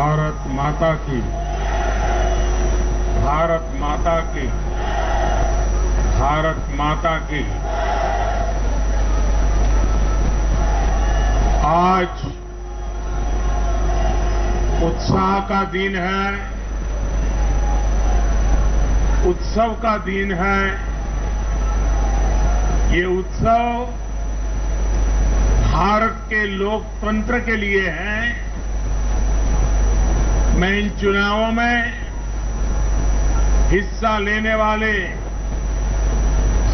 भारत माता की, भारत माता की, भारत माता की। आज उत्साह का दिन है, उत्सव का दिन है। ये उत्सव भारत के लोकतंत्र के लिए है। मैं इन चुनावों में हिस्सा लेने वाले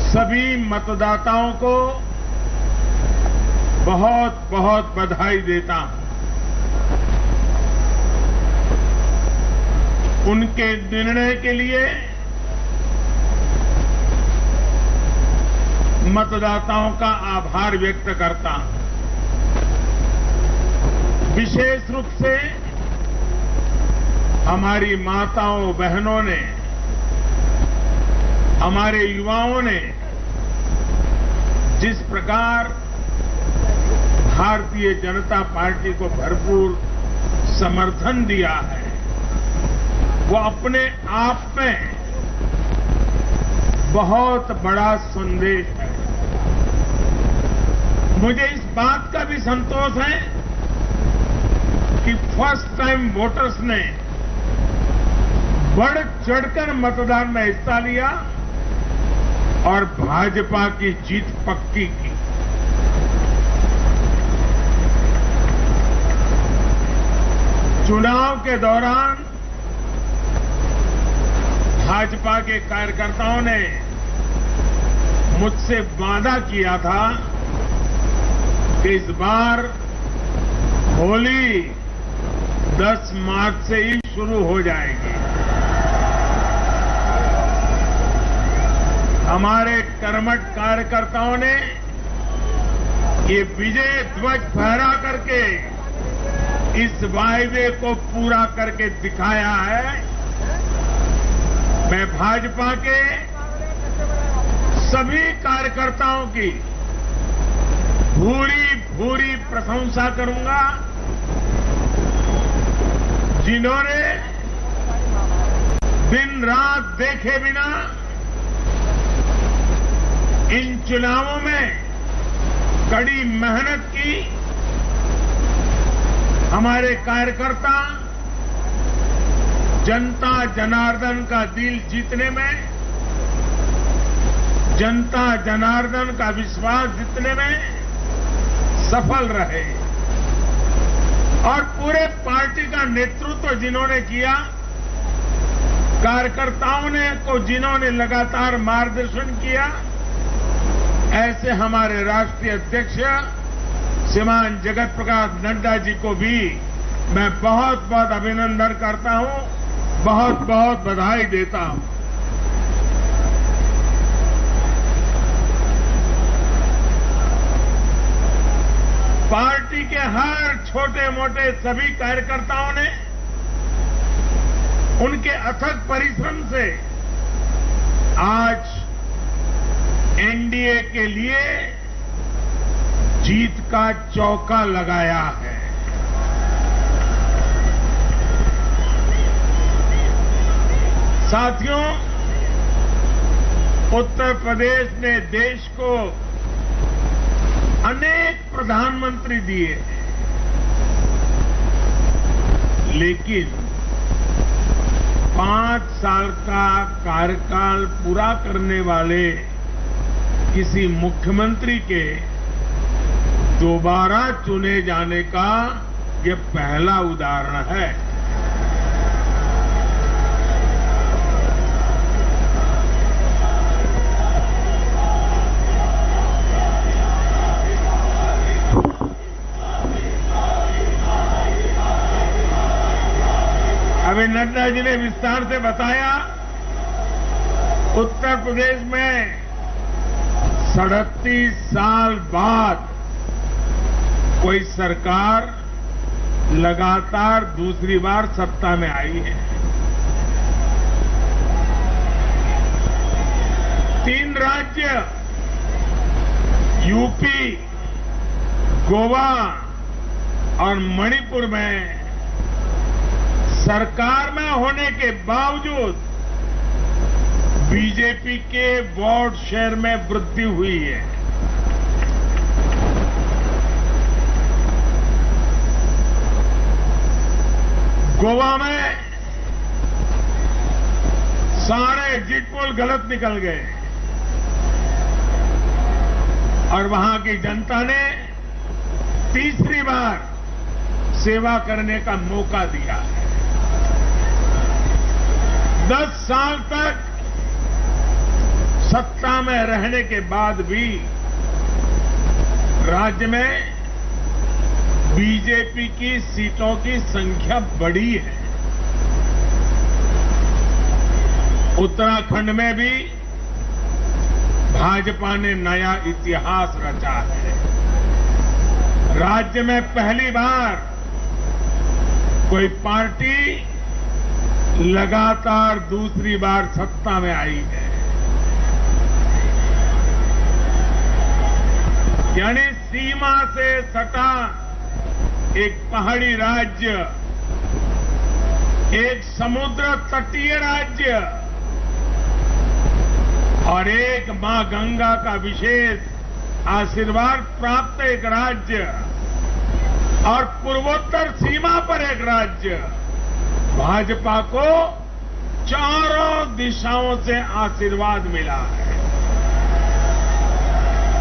सभी मतदाताओं को बहुत बहुत बधाई देता हूं। उनके निर्णय के लिए मतदाताओं का आभार व्यक्त करता हूं। विशेष रूप से हमारी माताओं बहनों ने, हमारे युवाओं ने जिस प्रकार भारतीय जनता पार्टी को भरपूर समर्थन दिया है, वो अपने आप में बहुत बड़ा संदेश है। मुझे इस बात का भी संतोष है कि फर्स्ट टाइम वोटर्स ने बढ़ चढ़कर मतदान में हिस्सा लिया और भाजपा की जीत पक्की की। चुनाव के दौरान भाजपा के कार्यकर्ताओं ने मुझसे वादा किया था कि इस बार होली 10 मार्च से ही शुरू हो जाएगी। हमारे कर्मठ कार्यकर्ताओं ने ये विजय ध्वज फहरा करके इस वायदे को पूरा करके दिखाया है। मैं भाजपा के सभी कार्यकर्ताओं की भूरी भूरी प्रशंसा करूंगा, जिन्होंने दिन रात देखे बिना इन चुनावों में कड़ी मेहनत की। हमारे कार्यकर्ता जनता जनार्दन का दिल जीतने में, जनता जनार्दन का विश्वास जीतने में सफल रहे और पूरे पार्टी का नेतृत्व जिन्होंने किया, कार्यकर्ताओं ने को जिन्होंने लगातार मार्गदर्शन किया, ऐसे हमारे राष्ट्रीय अध्यक्ष श्रीमान जगत प्रकाश नड्डा जी को भी मैं बहुत बहुत अभिनंदन करता हूं, बहुत बहुत बधाई देता हूं। पार्टी के हर छोटे मोटे सभी कार्यकर्ताओं ने उनके अथक परिश्रम से आज एनडीए के लिए जीत का चौका लगाया है। साथियों, उत्तर प्रदेश ने देश को अनेक प्रधानमंत्री दिए, लेकिन 5 साल का कार्यकाल पूरा करने वाले किसी मुख्यमंत्री के दोबारा चुने जाने का ये पहला उदाहरण है। अभी नड्डा जी ने विस्तार से बताया, उत्तर प्रदेश में 37 साल बाद कोई सरकार लगातार दूसरी बार सत्ता में आई है। 3 राज्य यूपी, गोवा और मणिपुर में सरकार में होने के बावजूद बीजेपी के वोट शेयर में वृद्धि हुई है। गोवा में सारे एग्जिट पोल गलत निकल गए और वहां की जनता ने तीसरी बार सेवा करने का मौका दिया है। 10 साल तक सत्ता में रहने के बाद भी राज्य में बीजेपी की सीटों की संख्या बढ़ी है। उत्तराखंड में भी भाजपा ने नया इतिहास रचा है। राज्य में पहली बार कोई पार्टी लगातार दूसरी बार सत्ता में आई है। यानी सीमा से सटा एक पहाड़ी राज्य, एक समुद्र तटीय राज्य और एक मां गंगा का विशेष आशीर्वाद प्राप्त एक राज्य और पूर्वोत्तर सीमा पर एक राज्य, भाजपा को चारों दिशाओं से आशीर्वाद मिला है।